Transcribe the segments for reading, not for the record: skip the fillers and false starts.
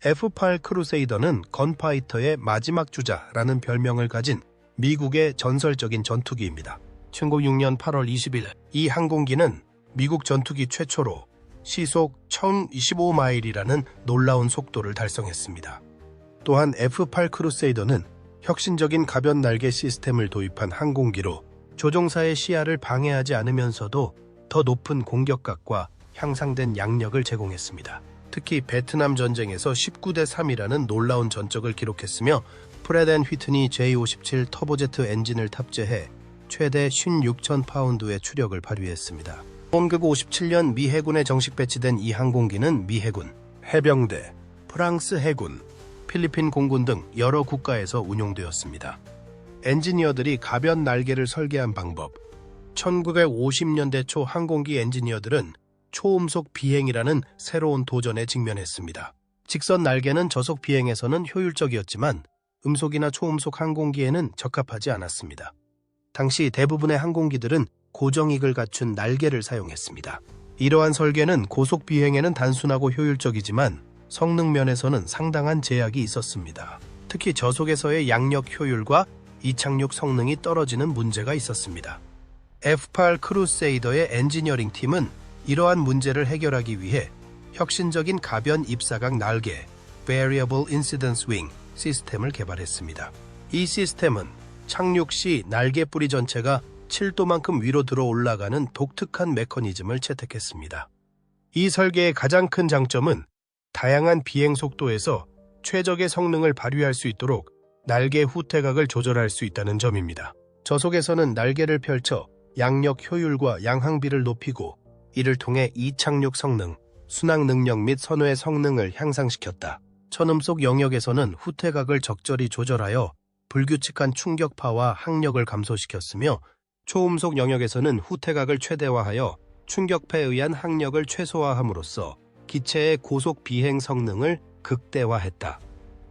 F-8 크루세이더는 건파이터의 마지막 주자라는 별명을 가진 미국의 전설적인 전투기입니다. 1906년 8월 20일 이 항공기는 미국 전투기 최초로 시속 1025마일이라는 놀라운 속도를 달성했습니다. 또한 F-8 크루세이더는 혁신적인 가변 날개 시스템을 도입한 항공기로 조종사의 시야를 방해하지 않으면서도 더 높은 공격각과 향상된 양력을 제공했습니다. 특히 베트남 전쟁에서 19대 3이라는 놀라운 전적을 기록했으며 프렛 앤 휘트니 J57 터보제트 엔진을 탑재해 최대 16,000파운드의 추력을 발휘했습니다. 1957년 미 해군에 정식 배치된 이 항공기는 미 해군, 해병대, 프랑스 해군, 필리핀 공군 등 여러 국가에서 운용되었습니다. 엔지니어들이 가변 날개를 설계한 방법. 1950년대 초 항공기 엔지니어들은 초음속 비행이라는 새로운 도전에 직면했습니다. 직선 날개는 저속 비행에서는 효율적이었지만 음속이나 초음속 항공기에는 적합하지 않았습니다. 당시 대부분의 항공기들은 고정익을 갖춘 날개를 사용했습니다. 이러한 설계는 고속 비행에는 단순하고 효율적이지만 성능 면에서는 상당한 제약이 있었습니다. 특히 저속에서의 양력 효율과 이착륙 성능이 떨어지는 문제가 있었습니다. F-8 크루세이더의 엔지니어링 팀은 이러한 문제를 해결하기 위해 혁신적인 가변 입사각 날개 Variable Incidence Wing 시스템을 개발했습니다. 이 시스템은 착륙 시 날개 뿌리 전체가 7도만큼 위로 들어 올라가는 독특한 메커니즘을 채택했습니다. 이 설계의 가장 큰 장점은 다양한 비행 속도에서 최적의 성능을 발휘할 수 있도록 날개 후퇴각을 조절할 수 있다는 점입니다. 저속에서는 날개를 펼쳐 양력 효율과 양항비를 높이고 이를 통해 이착륙 성능, 순항 능력 및 선호의 성능을 향상시켰다. 천음속 영역에서는 후퇴각을 적절히 조절하여 불규칙한 충격파와 항력을 감소시켰으며 초음속 영역에서는 후퇴각을 최대화하여 충격파에 의한 항력을 최소화함으로써 기체의 고속 비행 성능을 극대화했다.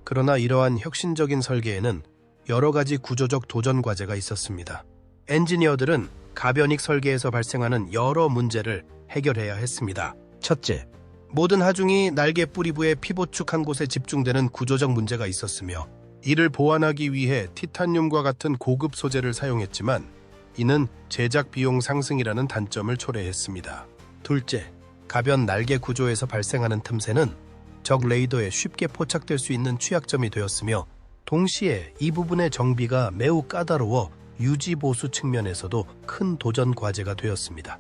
그러나 이러한 혁신적인 설계에는 여러 가지 구조적 도전 과제가 있었습니다. 엔지니어들은 가변익 설계에서 발생하는 여러 문제를 해결해야 했습니다. 첫째, 모든 하중이 날개 뿌리부의 피봇축 한 곳에 집중되는 구조적 문제가 있었으며 이를 보완하기 위해 티타늄과 같은 고급 소재를 사용했지만 이는 제작 비용 상승이라는 단점을 초래했습니다. 둘째, 가변 날개 구조에서 발생하는 틈새는 적 레이더에 쉽게 포착될 수 있는 취약점이 되었으며 동시에 이 부분의 정비가 매우 까다로워 유지 보수 측면에서도 큰 도전 과제가 되었습니다.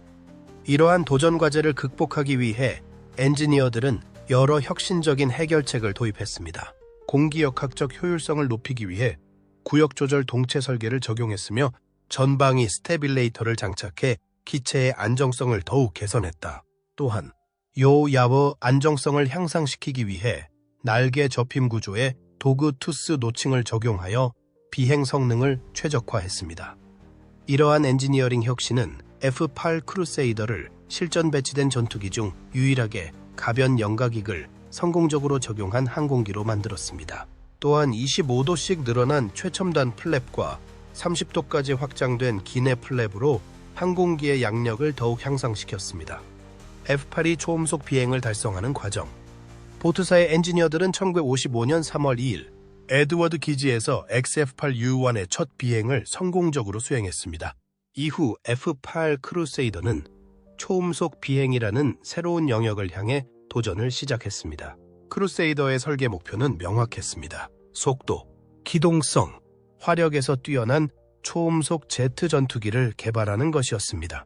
이러한 도전 과제를 극복하기 위해 엔지니어들은 여러 혁신적인 해결책을 도입했습니다. 공기역학적 효율성을 높이기 위해 구역 조절 동체 설계를 적용했으며 전방위 스테빌레이터를 장착해 기체의 안정성을 더욱 개선했다. 또한 요야워 안정성을 향상시키기 위해 날개 접힘 구조에 도그 투스 노칭을 적용하여 비행 성능을 최적화했습니다. 이러한 엔지니어링 혁신은 F-8 크루세이더를 실전 배치된 전투기 중 유일하게 가변 영각익을 성공적으로 적용한 항공기로 만들었습니다. 또한 25도씩 늘어난 최첨단 플랩과 30도까지 확장된 기내 플랩으로 항공기의 양력을 더욱 향상시켰습니다. F-8이 초음속 비행을 달성하는 과정. 보트사의 엔지니어들은 1955년 3월 2일 에드워드 기지에서 XF-8U1의 첫 비행을 성공적으로 수행했습니다. 이후 F-8 크루세이더는 초음속 비행이라는 새로운 영역을 향해 도전을 시작했습니다. 크루세이더의 설계 목표는 명확했습니다. 속도, 기동성, 화력에서 뛰어난 초음속 제트 전투기를 개발하는 것이었습니다.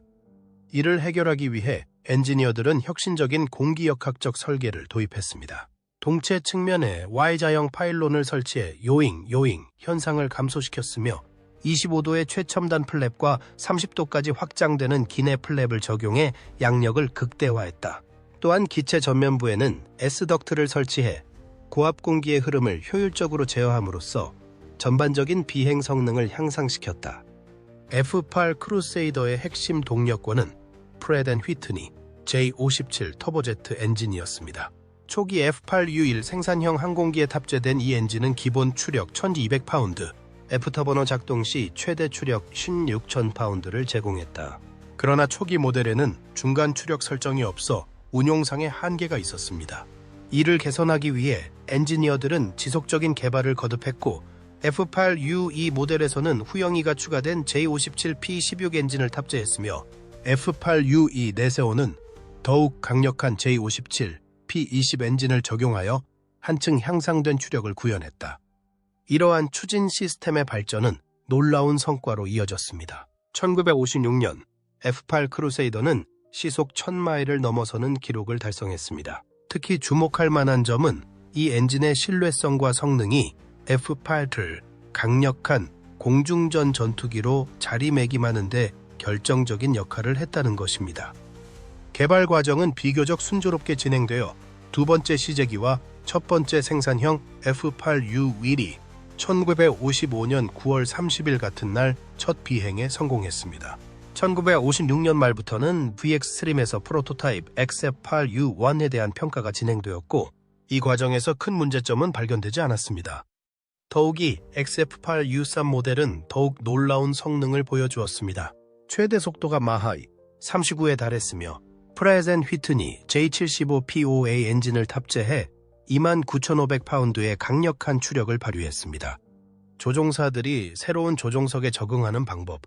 이를 해결하기 위해 엔지니어들은 혁신적인 공기역학적 설계를 도입했습니다. 동체 측면에 Y자형 파일론을 설치해 요잉 현상을 감소시켰으며 25도의 최첨단 플랩과 30도까지 확장되는 기내 플랩을 적용해 양력을 극대화했다. 또한 기체 전면부에는 S덕트를 설치해 고압 공기의 흐름을 효율적으로 제어함으로써 전반적인 비행 성능을 향상시켰다. F-8 크루세이더의 핵심 동력권은 프렛 앤 휘트니 J57 터보제트 엔진이었습니다. 초기 F-8U1 생산형 항공기에 탑재된 이 엔진은 기본 추력 1200파운드, F터버너 작동 시 최대 추력 16,000파운드를 제공했다. 그러나 초기 모델에는 중간 추력 설정이 없어 운용상의 한계가 있었습니다. 이를 개선하기 위해 엔지니어들은 지속적인 개발을 거듭했고 F8UE 모델에서는 후영이가 추가된 J57P16 엔진을 탑재했으며 F8UE 내세워는 더욱 강력한 J57P20 엔진을 적용하여 한층 향상된 추력을 구현했다. 이러한 추진 시스템의 발전은 놀라운 성과로 이어졌습니다. 1956년 F8 크루세이더는 시속 1000마일을 넘어서는 기록을 달성했습니다. 특히 주목할 만한 점은 이 엔진의 신뢰성과 성능이 F8을 강력한 공중전 전투기로 자리매김하는 데 결정적인 역할을 했다는 것입니다. 개발 과정은 비교적 순조롭게 진행되어 두 번째 시제기와 첫 번째 생산형 F8U 윌이 1955년 9월 30일 같은 날 첫 비행에 성공했습니다. 1956년 말부터는 VX 스트림에서 프로토타입 XF8U1에 대한 평가가 진행되었고 이 과정에서 큰 문제점은 발견되지 않았습니다. 더욱이 XF8U3 모델은 더욱 놀라운 성능을 보여주었습니다. 최대 속도가 마하이 39에 달했으며 프렛 앤 휘트니 J75POA 엔진을 탑재해 29,500파운드의 강력한 추력을 발휘했습니다. 조종사들이 새로운 조종석에 적응하는 방법.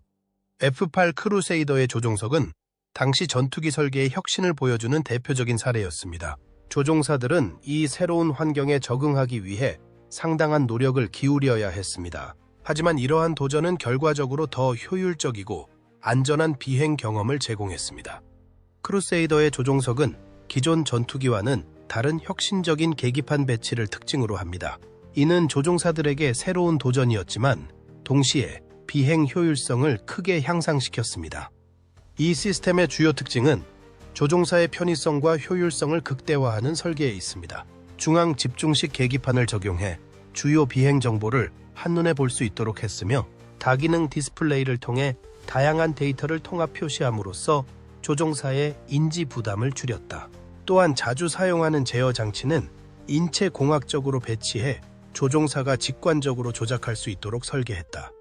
F8 크루세이더의 조종석은 당시 전투기 설계의 혁신을 보여주는 대표적인 사례였습니다. 조종사들은 이 새로운 환경에 적응하기 위해 상당한 노력을 기울여야 했습니다. 하지만 이러한 도전은 결과적으로 더 효율적이고 안전한 비행 경험을 제공했습니다. 크루세이더의 조종석은 기존 전투기와는 다른 혁신적인 계기판 배치를 특징으로 합니다. 이는 조종사들에게 새로운 도전이었지만 동시에 비행 효율성을 크게 향상시켰습니다. 이 시스템의 주요 특징은 조종사의 편의성과 효율성을 극대화하는 설계에 있습니다. 중앙 집중식 계기판을 적용해 주요 비행 정보를 한눈에 볼 수 있도록 했으며 다기능 디스플레이를 통해 다양한 데이터를 통합 표시함으로써 조종사의 인지 부담을 줄였다. 또한 자주 사용하는 제어 장치는 인체 공학적으로 배치해 조종사가 직관적으로 조작할 수 있도록 설계했다.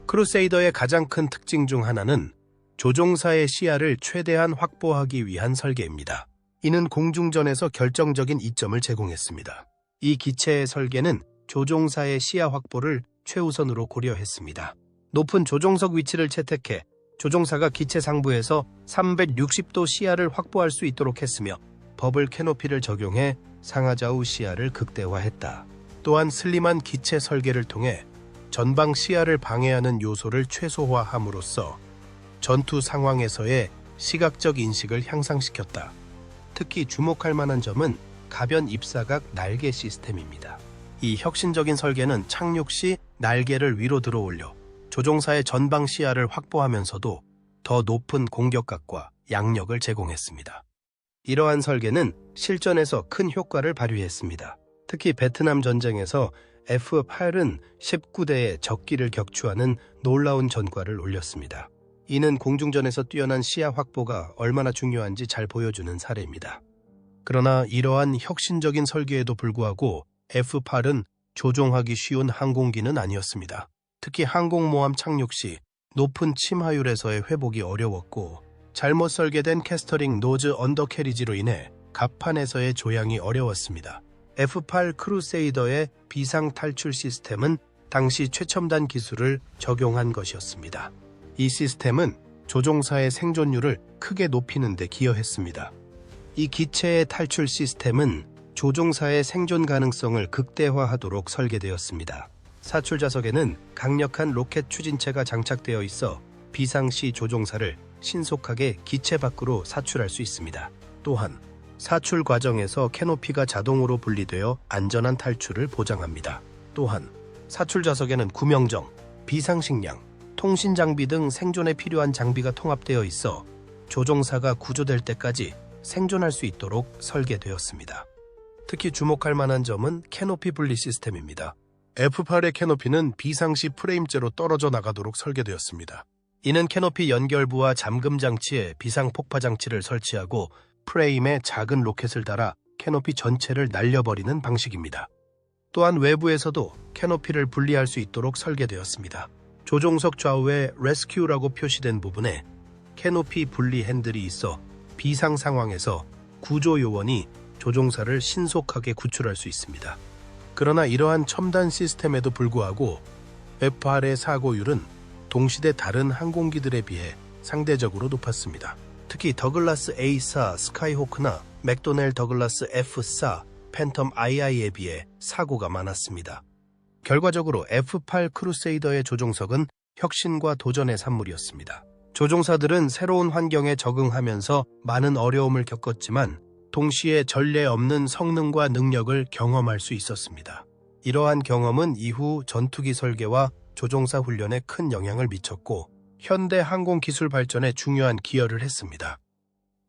크루세이더의 가장 큰 특징 중 하나는 조종사의 시야를 최대한 확보하기 위한 설계입니다. 이는 공중전에서 결정적인 이점을 제공했습니다. 이 기체의 설계는 조종사의 시야 확보를 최우선으로 고려했습니다. 높은 조종석 위치를 채택해 조종사가 기체 상부에서 360도 시야를 확보할 수 있도록 했으며 버블 캐노피를 적용해 상하좌우 시야를 극대화했다. 또한 슬림한 기체 설계를 통해 전방 시야를 방해하는 요소를 최소화함으로써 전투 상황에서의 시각적 인식을 향상시켰다. 특히 주목할 만한 점은 가변 입사각 날개 시스템입니다. 이 혁신적인 설계는 착륙 시 날개를 위로 들어올려 조종사의 전방 시야를 확보하면서도 더 높은 공격각과 양력을 제공했습니다. 이러한 설계는 실전에서 큰 효과를 발휘했습니다. 특히 베트남 전쟁에서 F8은 19대의 적기를 격추하는 놀라운 전과를 올렸습니다. 이는 공중전에서 뛰어난 시야 확보가 얼마나 중요한지 잘 보여주는 사례입니다. 그러나 이러한 혁신적인 설계에도 불구하고 F8은 조종하기 쉬운 항공기는 아니었습니다. 특히 항공모함 착륙 시 높은 침하율에서의 회복이 어려웠고 잘못 설계된 캐스터링 노즈 언더캐리지로 인해 갑판에서의 조향이 어려웠습니다. F8 크루세이더의 비상 탈출 시스템은 당시 최첨단 기술을 적용한 것이었습니다. 이 시스템은 조종사의 생존율을 크게 높이는 데 기여했습니다. 이 기체의 탈출 시스템은 조종사의 생존 가능성을 극대화하도록 설계되었습니다. 사출 좌석에는 강력한 로켓 추진체가 장착되어 있어 비상시 조종사를 신속하게 기체 밖으로 사출할 수 있습니다. 또한 사출 과정에서 캐노피가 자동으로 분리되어 안전한 탈출을 보장합니다. 또한 사출 좌석에는 구명정, 비상식량, 통신 장비 등 생존에 필요한 장비가 통합되어 있어 조종사가 구조될 때까지 생존할 수 있도록 설계되었습니다. 특히 주목할 만한 점은 캐노피 분리 시스템입니다. F8의 캐노피는 비상시 프레임째로 떨어져 나가도록 설계되었습니다. 이는 캐노피 연결부와 잠금 장치에 비상 폭파 장치를 설치하고 프레임에 작은 로켓을 달아 캐노피 전체를 날려버리는 방식입니다. 또한 외부에서도 캐노피를 분리할 수 있도록 설계되었습니다. 조종석 좌우에 레스큐라고 표시된 부분에 캐노피 분리 핸들이 있어 비상 상황에서 구조 요원이 조종사를 신속하게 구출할 수 있습니다. 그러나 이러한 첨단 시스템에도 불구하고 F-8의 사고율은 동시대 다른 항공기들에 비해 상대적으로 높았습니다. 특히 더글라스 A4 스카이호크나 맥도넬 더글라스 F4 팬텀 II에 비해 사고가 많았습니다. 결과적으로 F-8 크루세이더의 조종석은 혁신과 도전의 산물이었습니다. 조종사들은 새로운 환경에 적응하면서 많은 어려움을 겪었지만 동시에 전례 없는 성능과 능력을 경험할 수 있었습니다. 이러한 경험은 이후 전투기 설계와 조종사 훈련에 큰 영향을 미쳤고 현대 항공 기술 발전에 중요한 기여를 했습니다.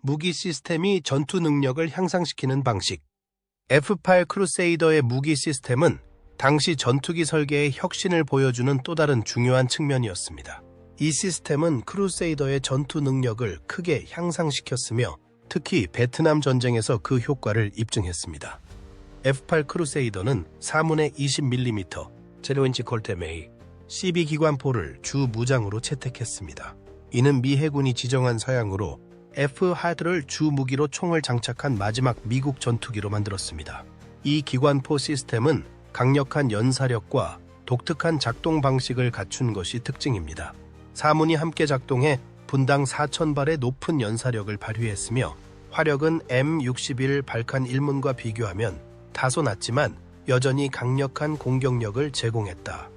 무기 시스템이 전투 능력을 향상시키는 방식. F-8 크루세이더의 무기 시스템은 당시 전투기 설계의 혁신을 보여주는 또 다른 중요한 측면이었습니다. 이 시스템은 크루세이더의 전투 능력을 크게 향상시켰으며 특히 베트남 전쟁에서 그 효과를 입증했습니다. F-8 크루세이더는 4문의 20mm 0인치 콜테메이 CB 기관포를 주 무장으로 채택했습니다. 이는 미 해군이 지정한 사양으로 F-8를 주 무기로 총을 장착한 마지막 미국 전투기로 만들었습니다. 이 기관포 시스템은 강력한 연사력과 독특한 작동 방식을 갖춘 것이 특징입니다. 4문이 함께 작동해 분당 4,000발의 높은 연사력을 발휘했으며 화력은 M61 발칸 1문과 비교하면 다소 낮지만 여전히 강력한 공격력을 제공했다.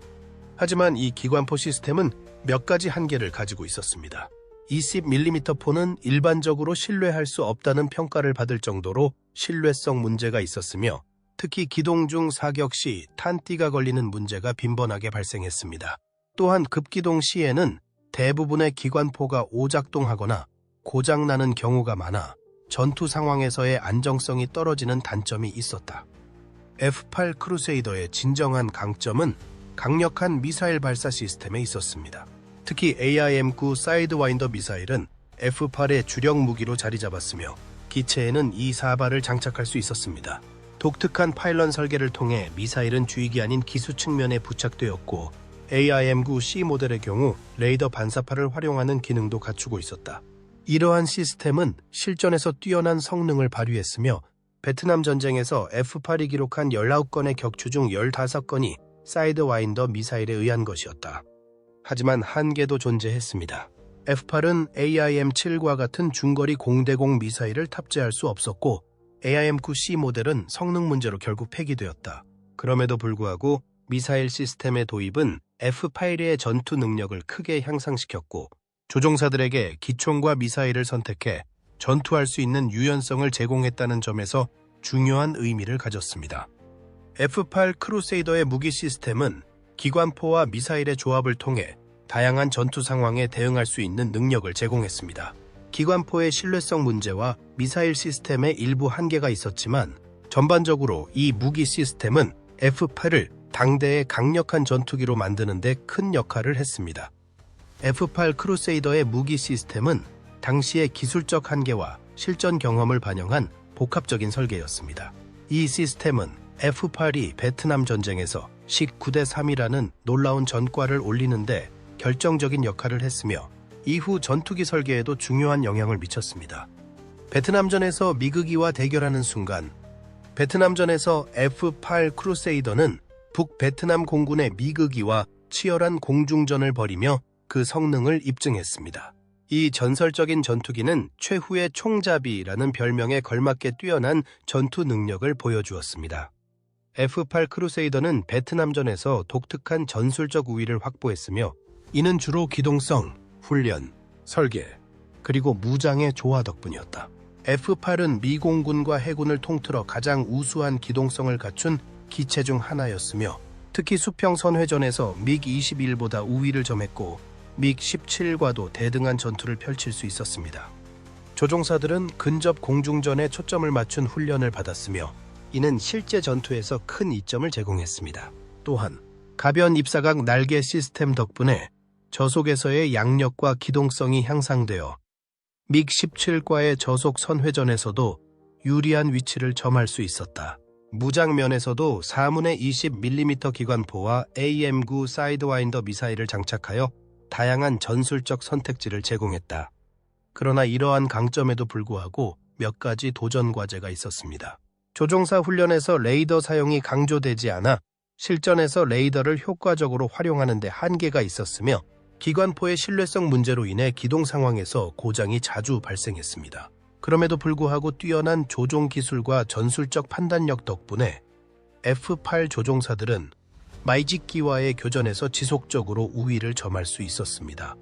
하지만 이 기관포 시스템은 몇 가지 한계를 가지고 있었습니다. 20mm 포는 일반적으로 신뢰할 수 없다는 평가를 받을 정도로 신뢰성 문제가 있었으며 특히 기동 중 사격 시 탄띠가 걸리는 문제가 빈번하게 발생했습니다. 또한 급기동 시에는 대부분의 기관포가 오작동하거나 고장나는 경우가 많아 전투 상황에서의 안정성이 떨어지는 단점이 있었다. F-8 크루세이더의 진정한 강점은 강력한 미사일 발사 시스템에 있었습니다. 특히 AIM-9 사이드와인더 미사일은 F-8의 주력 무기로 자리 잡았으며 기체에는 이 4발을 장착할 수 있었습니다. 독특한 파일런 설계를 통해 미사일은 주익이 아닌 기수 측면에 부착되었고 AIM-9C 모델의 경우 레이더 반사파를 활용하는 기능도 갖추고 있었다. 이러한 시스템은 실전에서 뛰어난 성능을 발휘했으며 베트남 전쟁에서 F-8이 기록한 19건의 격추 중 15건이 사이드와인더 미사일에 의한 것이었다. 하지만 한계도 존재했습니다. F-8은 AIM-7과 같은 중거리 공대공 미사일을 탑재할 수 없었고 AIM-9C 모델은 성능 문제로 결국 폐기되었다. 그럼에도 불구하고 미사일 시스템의 도입은 F-8의 전투 능력을 크게 향상시켰고 조종사들에게 기총과 미사일을 선택해 전투할 수 있는 유연성을 제공했다는 점에서 중요한 의미를 가졌습니다. F-8 크루세이더의 무기 시스템은 기관포와 미사일의 조합을 통해 다양한 전투 상황에 대응할 수 있는 능력을 제공했습니다. 기관포의 신뢰성 문제와 미사일 시스템의 일부 한계가 있었지만 전반적으로 이 무기 시스템은 F-8을 당대의 강력한 전투기로 만드는 데 큰 역할을 했습니다. F-8 크루세이더의 무기 시스템은 당시의 기술적 한계와 실전 경험을 반영한 복합적인 설계였습니다. 이 시스템은 F-8이 베트남 전쟁에서 19대 3이라는 놀라운 전과를 올리는데 결정적인 역할을 했으며 이후 전투기 설계에도 중요한 영향을 미쳤습니다. 베트남전에서 미국이와 대결하는 순간 베트남전에서 F-8 크루세이더는 북베트남 공군의 미국이와 치열한 공중전을 벌이며 그 성능을 입증했습니다. 이 전설적인 전투기는 최후의 총잡이라는 별명에 걸맞게 뛰어난 전투 능력을 보여주었습니다. F-8 크루세이더는 베트남전에서 독특한 전술적 우위를 확보했으며 이는 주로 기동성, 훈련, 설계, 그리고 무장의 조화 덕분이었다. F-8은 미 공군과 해군을 통틀어 가장 우수한 기동성을 갖춘 기체 중 하나였으며 특히 수평 선회전에서 MiG-21보다 우위를 점했고 MiG-17과도 대등한 전투를 펼칠 수 있었습니다. 조종사들은 근접 공중전에 초점을 맞춘 훈련을 받았으며 이는 실제 전투에서 큰 이점을 제공했습니다. 또한 가변 입사각 날개 시스템 덕분에 저속에서의 양력과 기동성이 향상되어 MiG-17과의 저속 선회전에서도 유리한 위치를 점할 수 있었다. 무장면에서도 4문의 20mm 기관포와 AIM-9 사이드와인더 미사일을 장착하여 다양한 전술적 선택지를 제공했다. 그러나 이러한 강점에도 불구하고 몇 가지 도전 과제가 있었습니다. 조종사 훈련에서 레이더 사용이 강조되지 않아 실전에서 레이더를 효과적으로 활용하는 데 한계가 있었으며 기관포의 신뢰성 문제로 인해 기동 상황에서 고장이 자주 발생했습니다. 그럼에도 불구하고 뛰어난 조종 기술과 전술적 판단력 덕분에 F-8 조종사들은 마이지키와의 교전에서 지속적으로 우위를 점할 수 있었습니다.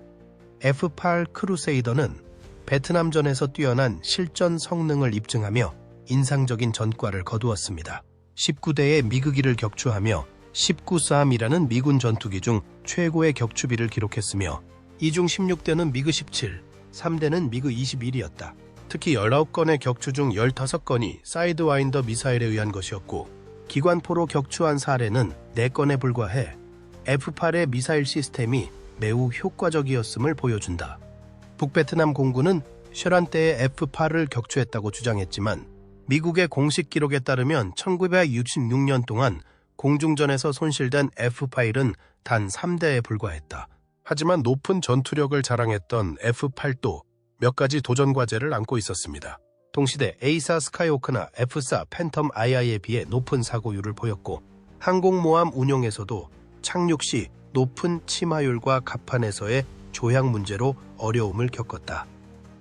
F-8 크루세이더는 베트남전에서 뛰어난 실전 성능을 입증하며 인상적인 전과를 거두었습니다. 19대의 미그기를 격추하며 19쌈이라는 미군 전투기 중 최고의 격추비를 기록했으며 이 중 16대는 미그 17, 3대는 미그 21이었다. 특히 19건의 격추 중 15건이 사이드와인더 미사일에 의한 것이었고 기관포로 격추한 사례는 4건에 불과해 F-8의 미사일 시스템이 매우 효과적이었음을 보여준다. 북베트남 공군은 셔란때의 F-8을 격추했다고 주장했지만 미국의 공식 기록에 따르면 1966년 동안 공중전에서 손실된 F-8은 단 3대에 불과했다. 하지만 높은 전투력을 자랑했던 F-8도 몇 가지 도전 과제를 안고 있었습니다. 동시대 A4 스카이호크나 F4 팬텀 II에 비해 높은 사고율을 보였고 항공모함 운용에서도 착륙 시 높은 침하율과 갑판에서의 조향 문제로 어려움을 겪었다.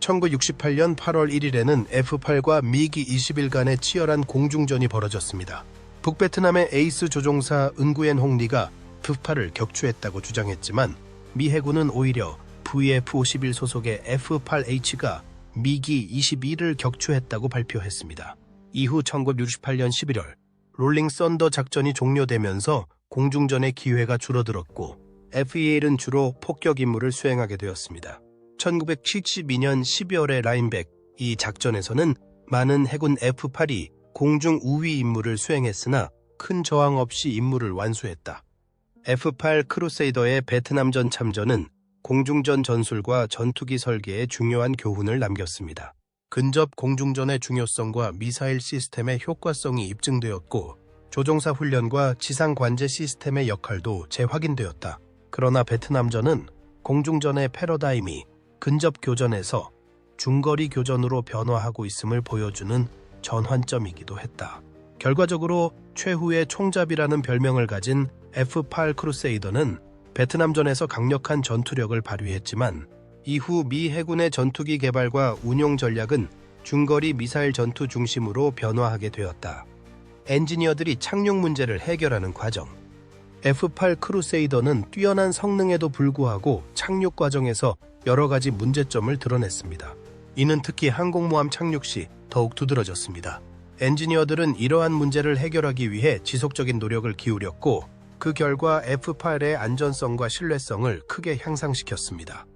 1968년 8월 1일에는 F-8과 미기 21 간의 치열한 공중전이 벌어졌습니다. 북베트남의 에이스 조종사 은구엔 홍리가 F-8을 격추했다고 주장했지만 미 해군은 오히려 VF-51 소속의 F-8H가 미기 22를 격추했다고 발표했습니다. 이후 1968년 11월 롤링 썬더 작전이 종료되면서 공중전의 기회가 줄어들었고 F-8은 주로 폭격 임무를 수행하게 되었습니다. 1972년 12월의 라인백 이 작전에서는 많은 해군 F-8이 공중 우위 임무를 수행했으나 큰 저항 없이 임무를 완수했다. F-8 크루세이더의 베트남전 참전은 공중전 전술과 전투기 설계에 중요한 교훈을 남겼습니다. 근접 공중전의 중요성과 미사일 시스템의 효과성이 입증되었고 조종사 훈련과 지상 관제 시스템의 역할도 재확인되었다. 그러나 베트남전은 공중전의 패러다임이 근접 교전에서 중거리 교전으로 변화하고 있음을 보여주는 전환점이기도 했다. 결과적으로 최후의 총잡이라는 별명을 가진 F-8 크루세이더는 베트남전에서 강력한 전투력을 발휘했지만 이후 미 해군의 전투기 개발과 운용 전략은 중거리 미사일 전투 중심으로 변화하게 되었다. 엔지니어들이 착륙 문제를 해결하는 과정. F-8 크루세이더는 뛰어난 성능에도 불구하고 착륙 과정에서 여러 가지 문제점을 드러냈습니다. 이는 특히 항공모함 착륙 시 더욱 두드러졌습니다. 엔지니어들은 이러한 문제를 해결하기 위해 지속적인 노력을 기울였고 그 결과 F-8의 안전성과 신뢰성을 크게 향상시켰습니다.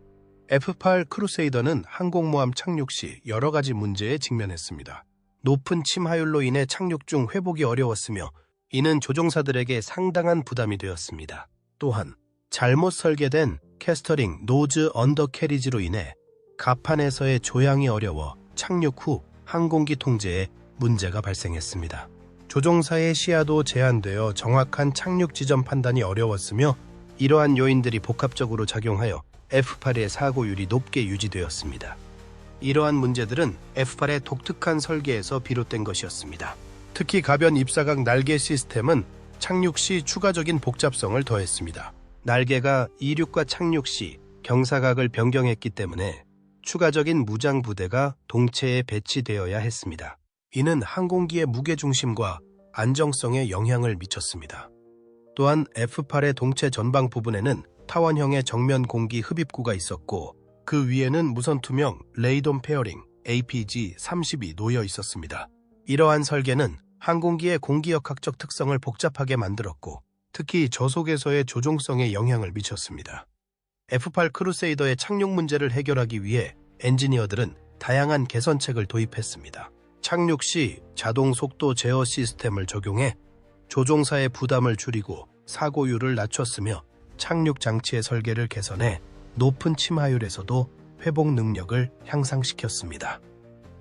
F-8 크루세이더는 항공모함 착륙 시 여러 가지 문제에 직면했습니다. 높은 침하율로 인해 착륙 중 회복이 어려웠으며 이는 조종사들에게 상당한 부담이 되었습니다. 또한 잘못 설계된 캐스터링 노즈 언더캐리지로 인해 갑판에서의 조향이 어려워 착륙 후 항공기 통제에 문제가 발생했습니다. 조종사의 시야도 제한되어 정확한 착륙 지점 판단이 어려웠으며 이러한 요인들이 복합적으로 작용하여 F-8의 사고율이 높게 유지되었습니다. 이러한 문제들은 F-8의 독특한 설계에서 비롯된 것이었습니다. 특히 가변 입사각 날개 시스템은 착륙 시 추가적인 복잡성을 더했습니다. 날개가 이륙과 착륙 시 경사각을 변경했기 때문에 추가적인 무장 부대가 동체에 배치되어야 했습니다. 이는 항공기의 무게중심과 안정성에 영향을 미쳤습니다. 또한 F-8의 동체 전방 부분에는 타원형의 정면 공기 흡입구가 있었고 그 위에는 무선투명 레이돔 페어링 APG-30이 놓여 있었습니다. 이러한 설계는 항공기의 공기역학적 특성을 복잡하게 만들었고 특히 저속에서의 조종성에 영향을 미쳤습니다. F-8 크루세이더의 착륙 문제를 해결하기 위해 엔지니어들은 다양한 개선책을 도입했습니다. 착륙 시 자동 속도 제어 시스템을 적용해 조종사의 부담을 줄이고 사고율을 낮췄으며 착륙 장치의 설계를 개선해 높은 침하율에서도 회복 능력을 향상시켰습니다.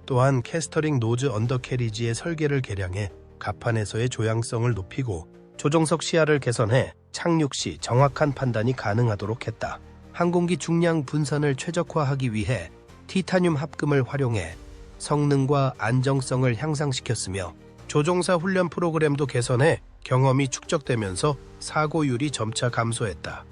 또한 캐스터링 노즈 언더캐리지의 설계를 개량해 갑판에서의 조향성을 높이고 조종석 시야를 개선해 착륙 시 정확한 판단이 가능하도록 했다. 항공기 중량 분산을 최적화하기 위해 티타늄 합금을 활용해 성능과 안정성을 향상시켰으며 조종사 훈련 프로그램도 개선해 경험이 축적되면서 사고율이 점차 감소했다.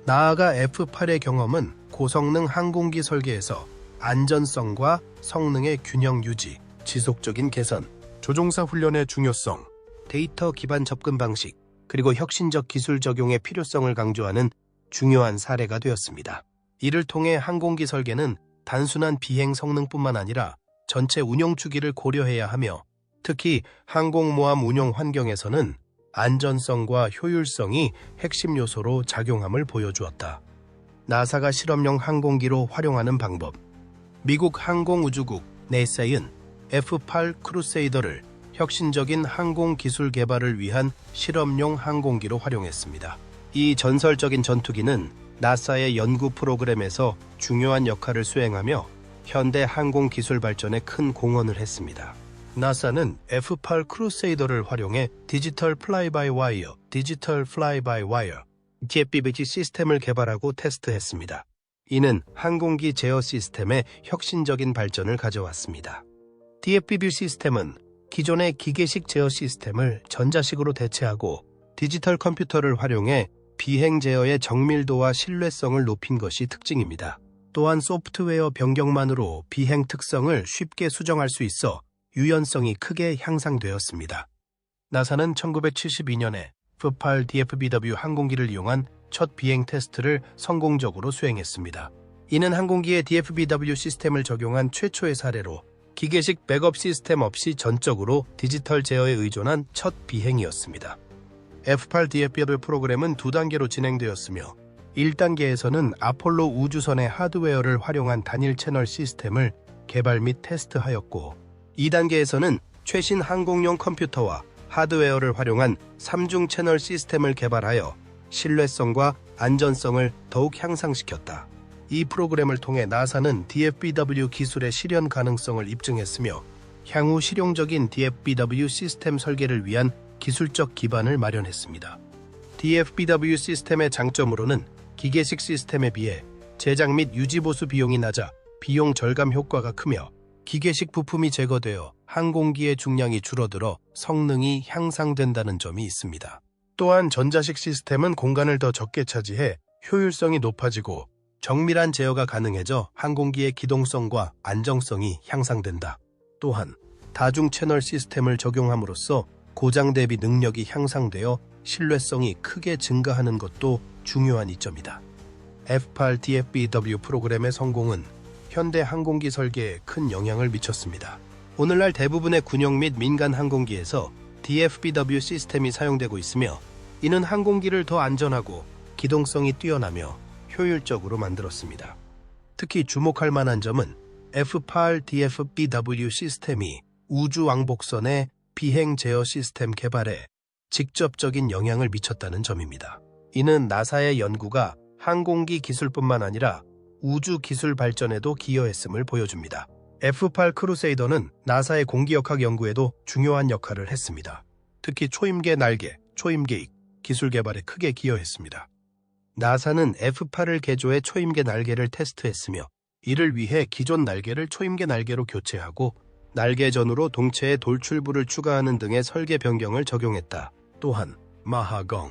나아가 F8의 경험은 고성능 항공기 설계에서 안전성과 성능의 균형 유지, 지속적인 개선, 조종사 훈련의 중요성, 데이터 기반 접근 방식, 그리고 혁신적 기술 적용의 필요성을 강조하는 중요한 사례가 되었습니다. 이를 통해 항공기 설계는 단순한 비행 성능뿐만 아니라 전체 운용 주기를 고려해야 하며, 특히 항공모함 운용 환경에서는 안전성과 효율성이 핵심 요소로 작용함을 보여주었다. 나사가 실험용 항공기로 활용하는 방법. 미국 항공우주국 NASA는 F8 크루세이더를 혁신적인 항공 기술 개발을 위한 실험용 항공기로 활용했습니다. 이 전설적인 전투기는 나사의 연구 프로그램에서 중요한 역할을 수행하며 현대 항공 기술 발전에 큰 공헌을 했습니다. 나사는 F8 크루세이더를 활용해 디지털 플라이-바이-와이어, DFBT 시스템을 개발하고 테스트했습니다. 이는 항공기 제어 시스템의 혁신적인 발전을 가져왔습니다. DFBT 시스템은 기존의 기계식 제어 시스템을 전자식으로 대체하고 디지털 컴퓨터를 활용해 비행 제어의 정밀도와 신뢰성을 높인 것이 특징입니다. 또한 소프트웨어 변경만으로 비행 특성을 쉽게 수정할 수 있어 유연성이 크게 향상되었습니다. 나사는 1972년에 F8 DFBW 항공기를 이용한 첫 비행 테스트를 성공적으로 수행했습니다. 이는 항공기에 DFBW 시스템을 적용한 최초의 사례로 기계식 백업 시스템 없이 전적으로 디지털 제어에 의존한 첫 비행이었습니다. F8 DFBW 프로그램은 2단계로 진행되었으며 1단계에서는 아폴로 우주선의 하드웨어를 활용한 단일 채널 시스템을 개발 및 테스트하였고, 2단계에서는 최신 항공용 컴퓨터와 하드웨어를 활용한 3중 채널 시스템을 개발하여 신뢰성과 안전성을 더욱 향상시켰다. 이 프로그램을 통해 나사는 DFBW 기술의 실현 가능성을 입증했으며 향후 실용적인 DFBW 시스템 설계를 위한 기술적 기반을 마련했습니다. DFBW 시스템의 장점으로는 기계식 시스템에 비해 제작 및 유지 보수 비용이 낮아 비용 절감 효과가 크며, 기계식 부품이 제거되어 항공기의 중량이 줄어들어 성능이 향상된다는 점이 있습니다. 또한 전자식 시스템은 공간을 더 적게 차지해 효율성이 높아지고 정밀한 제어가 가능해져 항공기의 기동성과 안정성이 향상된다. 또한 다중 채널 시스템을 적용함으로써 고장 대비 능력이 향상되어 신뢰성이 크게 증가하는 것도 중요한 이점이다. F8 DFBW 프로그램의 성공은 현대 항공기 설계에 큰 영향을 미쳤습니다. 오늘날 대부분의 군용 및 민간 항공기에서 DFBW 시스템이 사용되고 있으며, 이는 항공기를 더 안전하고 기동성이 뛰어나며 효율적으로 만들었습니다. 특히 주목할 만한 점은 F8 DFBW 시스템이 우주 왕복선의 비행 제어 시스템 개발에 직접적인 영향을 미쳤다는 점입니다. 이는 나사의 연구가 항공기 기술뿐만 아니라 우주 기술 발전에도 기여했음을 보여줍니다. F8 크루세이더는 나사의 공기역학 연구에도 중요한 역할을 했습니다. 특히 초임계 날개, 초임계익 기술 개발에 크게 기여했습니다. 나사는 F8을 개조해 초임계 날개를 테스트했으며, 이를 위해 기존 날개를 초임계 날개로 교체하고 날개 전후로 동체에 돌출부를 추가하는 등의 설계 변경을 적용했다. 또한 마하공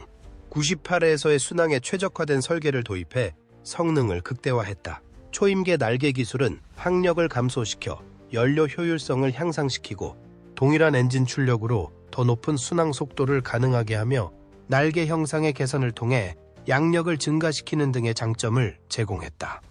98회에서의 순항에 최적화된 설계를 도입해 성능을 극대화했다. 초임계 날개 기술은 항력을 감소시켜 연료 효율성을 향상시키고 동일한 엔진 출력으로 더 높은 순항 속도를 가능하게 하며 날개 형상의 개선을 통해 양력을 증가시키는 등의 장점을 제공했다.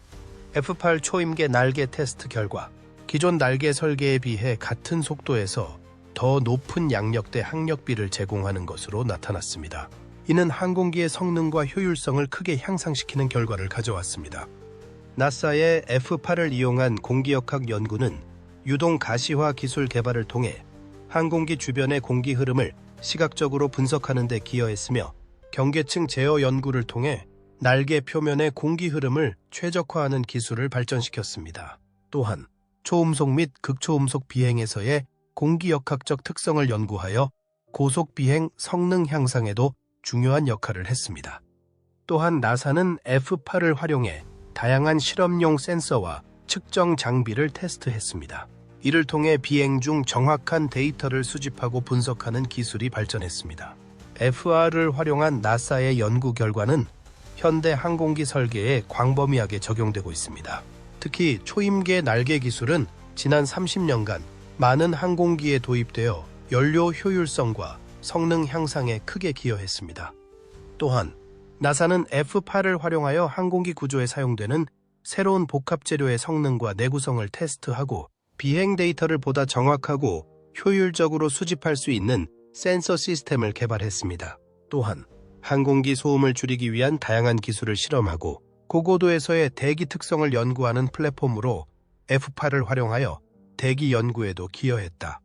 F8 초임계 날개 테스트 결과 기존 날개 설계에 비해 같은 속도에서 더 높은 양력대 항력비를 제공하는 것으로 나타났습니다. 이는 항공기의 성능과 효율성을 크게 향상시키는 결과를 가져왔습니다. 나사의 F8을 이용한 공기역학 연구는 유동 가시화 기술 개발을 통해 항공기 주변의 공기 흐름을 시각적으로 분석하는 데 기여했으며, 경계층 제어 연구를 통해 날개 표면의 공기 흐름을 최적화하는 기술을 발전시켰습니다. 또한 초음속 및 극초음속 비행에서의 공기역학적 특성을 연구하여 고속 비행 성능 향상에도 중요한 역할을 했습니다. 또한 나사는 F8을 활용해 다양한 실험용 센서와 측정 장비를 테스트했습니다. 이를 통해 비행 중 정확한 데이터를 수집하고 분석하는 기술이 발전했습니다. FR을 활용한 나사의 연구 결과는 현대 항공기 설계에 광범위하게 적용되고 있습니다. 특히 초임계 날개 기술은 지난 30년간 많은 항공기에 도입되어 연료 효율성과 성능 향상에 크게 기여했습니다. 또한 나사는 F8을 활용하여 항공기 구조에 사용되는 새로운 복합 재료의 성능과 내구성을 테스트하고 비행 데이터를 보다 정확하고 효율적으로 수집할 수 있는 센서 시스템을 개발했습니다. 또한 항공기 소음을 줄이기 위한 다양한 기술을 실험하고 고고도에서의 대기 특성을 연구하는 플랫폼으로 F8을 활용하여 대기 연구에도 기여했다.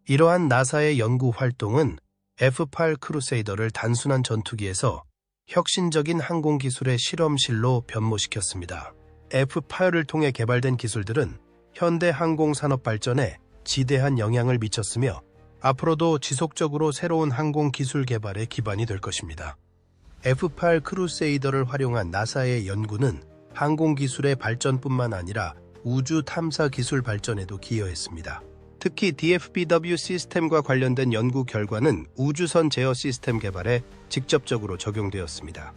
이러한 나사의 연구 활동은 F8 크루세이더를 단순한 전투기에서 혁신적인 항공 기술의 실험실로 변모시켰습니다. F8을 통해 개발된 기술들은 현대 항공 산업 발전에 지대한 영향을 미쳤으며 앞으로도 지속적으로 새로운 항공 기술 개발의 기반이 될 것입니다. F8 크루세이더를 활용한 나사의 연구는 항공 기술의 발전뿐만 아니라 우주 탐사 기술 발전에도 기여했습니다. 특히 DFBW 시스템과 관련된 연구 결과는 우주선 제어 시스템 개발에 직접적으로 적용되었습니다.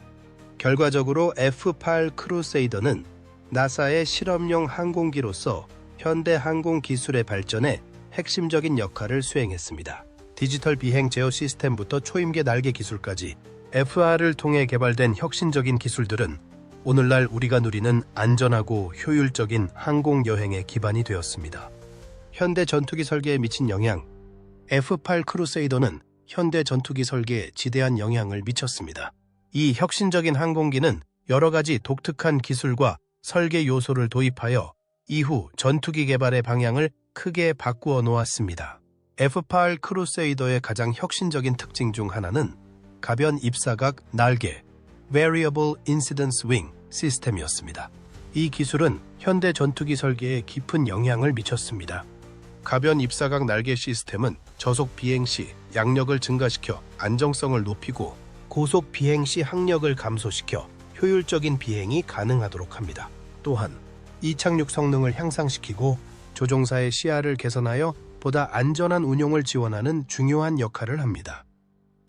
결과적으로 F8 크루세이더는 나사의 실험용 항공기로서 현대 항공 기술의 발전에 핵심적인 역할을 수행했습니다. 디지털 비행 제어 시스템부터 초임계 날개 기술까지 FR을 통해 개발된 혁신적인 기술들은 오늘날 우리가 누리는 안전하고 효율적인 항공 여행의 기반이 되었습니다. 현대 전투기 설계에 미친 영향. F8 크루세이더는 현대 전투기 설계에 지대한 영향을 미쳤습니다. 이 혁신적인 항공기는 여러 가지 독특한 기술과 설계 요소를 도입하여 이후 전투기 개발의 방향을 크게 바꾸어 놓았습니다. F8 크루세이더의 가장 혁신적인 특징 중 하나는 가변 입사각 날개 Variable Incidence Wing 시스템이었습니다. 이 기술은 현대 전투기 설계에 깊은 영향을 미쳤습니다. 가변 입사각 날개 시스템은 저속 비행 시 양력을 증가시켜 안정성을 높이고 고속 비행 시 항력을 감소시켜 효율적인 비행이 가능하도록 합니다. 또한 이착륙 성능을 향상시키고 조종사의 시야를 개선하여 보다 안전한 운용을 지원하는 중요한 역할을 합니다.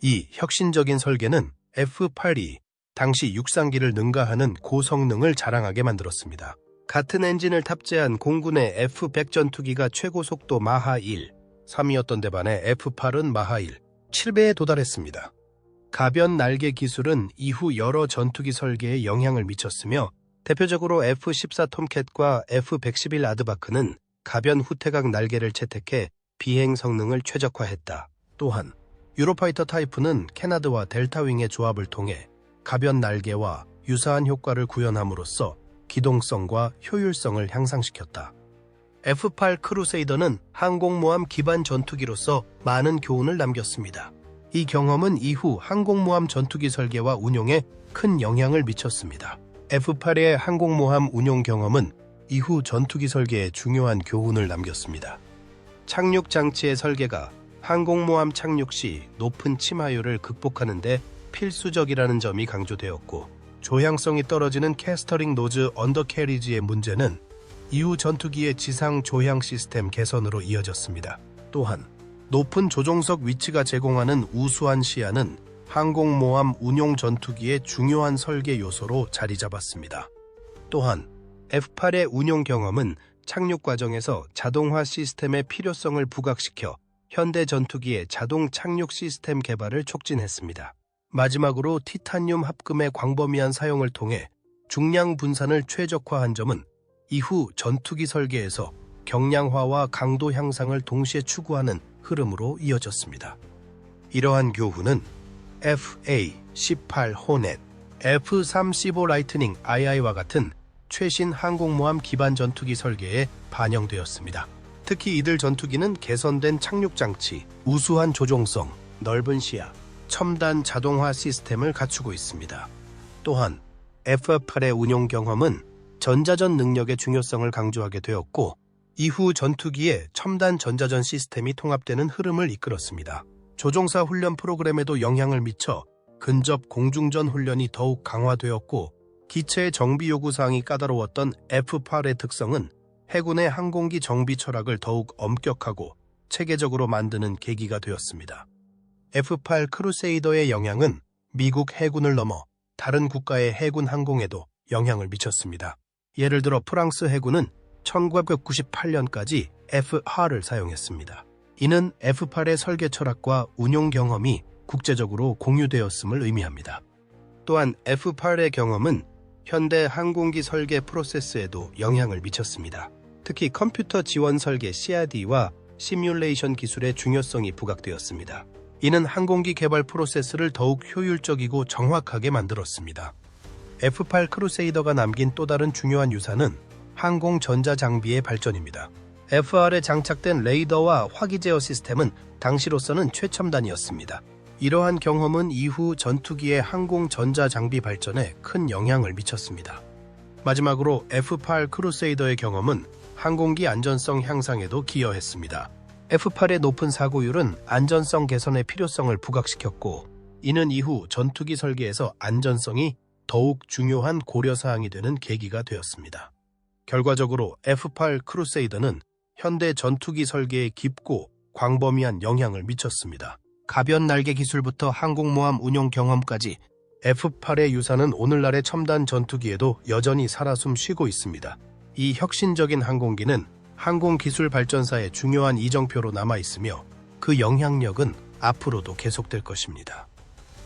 이 혁신적인 설계는 F8이 당시 육상기를 능가하는 고성능을 자랑하게 만들었습니다. 같은 엔진을 탑재한 공군의 F100 전투기가 최고 속도 마하 1, 3이었던 데 반해 F8은 마하 1, 7배에 도달했습니다. 가변 날개 기술은 이후 여러 전투기 설계에 영향을 미쳤으며 대표적으로 F14 톰캣과 F111 아드바크는 가변 후퇴각 날개를 채택해 비행 성능을 최적화했다. 또한 유로파이터 타이프는 캐나드와 델타윙의 조합을 통해 가변 날개와 유사한 효과를 구현함으로써 기동성과 효율성을 향상시켰다. F8 크루세이더는 항공모함 기반 전투기로서 많은 교훈을 남겼습니다. 이 경험은 이후 항공모함 전투기 설계와 운용에 큰 영향을 미쳤습니다. F8의 항공모함 운용 경험은 이후 전투기 설계에 중요한 교훈을 남겼습니다. 착륙 장치의 설계가 항공모함 착륙 시 높은 침하율을 극복하는 데 필수적이라는 점이 강조되었고, 조향성이 떨어지는 캐스터링 노즈 언더캐리지의 문제는 이후 전투기의 지상 조향 시스템 개선으로 이어졌습니다. 또한 높은 조종석 위치가 제공하는 우수한 시야는 항공모함 운용 전투기의 중요한 설계 요소로 자리 잡았습니다. 또한 F8의 운용 경험은 착륙 과정에서 자동화 시스템의 필요성을 부각시켜 현대 전투기의 자동 착륙 시스템 개발을 촉진했습니다. 마지막으로 티타늄 합금의 광범위한 사용을 통해 중량 분산을 최적화한 점은 이후 전투기 설계에서 경량화와 강도 향상을 동시에 추구하는 흐름으로 이어졌습니다. 이러한 교훈은 FA-18 호넷, F-35 라이트닝 II와 같은 최신 항공모함 기반 전투기 설계에 반영되었습니다. 특히 이들 전투기는 개선된 착륙 장치, 우수한 조종성, 넓은 시야, 첨단 자동화 시스템을 갖추고 있습니다. 또한 F8의 운용 경험은 전자전 능력의 중요성을 강조하게 되었고, 이후 전투기에 첨단 전자전 시스템이 통합되는 흐름을 이끌었습니다. 조종사 훈련 프로그램에도 영향을 미쳐 근접 공중전 훈련이 더욱 강화되었고, 기체의 정비 요구사항이 까다로웠던 F8의 특성은 해군의 항공기 정비 철학을 더욱 엄격하고 체계적으로 만드는 계기가 되었습니다. F-8 크루세이더의 영향은 미국 해군을 넘어 다른 국가의 해군 항공에도 영향을 미쳤습니다. 예를 들어 프랑스 해군은 1998년까지 F-8을 사용했습니다. 이는 F-8의 설계 철학과 운용 경험이 국제적으로 공유되었음을 의미합니다. 또한 F-8의 경험은 현대 항공기 설계 프로세스에도 영향을 미쳤습니다. 특히 컴퓨터 지원 설계 CAD와 시뮬레이션 기술의 중요성이 부각되었습니다. 이는 항공기 개발 프로세스를 더욱 효율적이고 정확하게 만들었습니다. F-8 크루세이더가 남긴 또 다른 중요한 유산은 항공 전자장비의 발전입니다. F-8에 장착된 레이더와 화기 제어 시스템은 당시로서는 최첨단이었습니다. 이러한 경험은 이후 전투기의 항공 전자장비 발전에 큰 영향을 미쳤습니다. 마지막으로 F-8 크루세이더의 경험은 항공기 안전성 향상에도 기여했습니다. F-8의 높은 사고율은 안전성 개선의 필요성을 부각시켰고, 이는 이후 전투기 설계에서 안전성이 더욱 중요한 고려사항이 되는 계기가 되었습니다. 결과적으로 F-8 크루세이더는 현대 전투기 설계에 깊고 광범위한 영향을 미쳤습니다. 가변 날개 기술부터 항공모함 운용 경험까지 F-8의 유산은 오늘날의 첨단 전투기에도 여전히 살아 숨쉬고 있습니다. 이 혁신적인 항공기는 항공기술 발전사의 중요한 이정표로 남아있으며 그 영향력은 앞으로도 계속될 것입니다.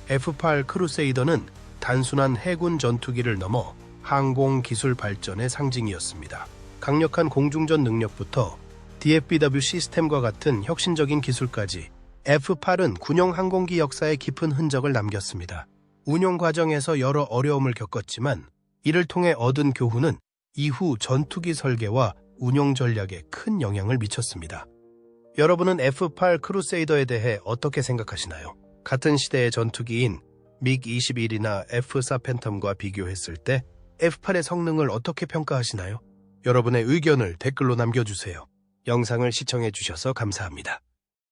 F-8 크루세이더는 단순한 해군 전투기를 넘어 항공기술 발전의 상징이었습니다. 강력한 공중전 능력부터 DFBW 시스템과 같은 혁신적인 기술까지 F-8은 군용 항공기 역사에 깊은 흔적을 남겼습니다. 운용 과정에서 여러 어려움을 겪었지만 이를 통해 얻은 교훈은 이후 전투기 설계와 운용 전략에 큰 영향을 미쳤습니다. 여러분은 F-8 크루세이더에 대해 어떻게 생각하시나요? 같은 시대의 전투기인 미그-21이나 F-4 팬텀과 비교했을 때 F-8의 성능을 어떻게 평가하시나요? 여러분의 의견을 댓글로 남겨주세요. 영상을 시청해주셔서 감사합니다.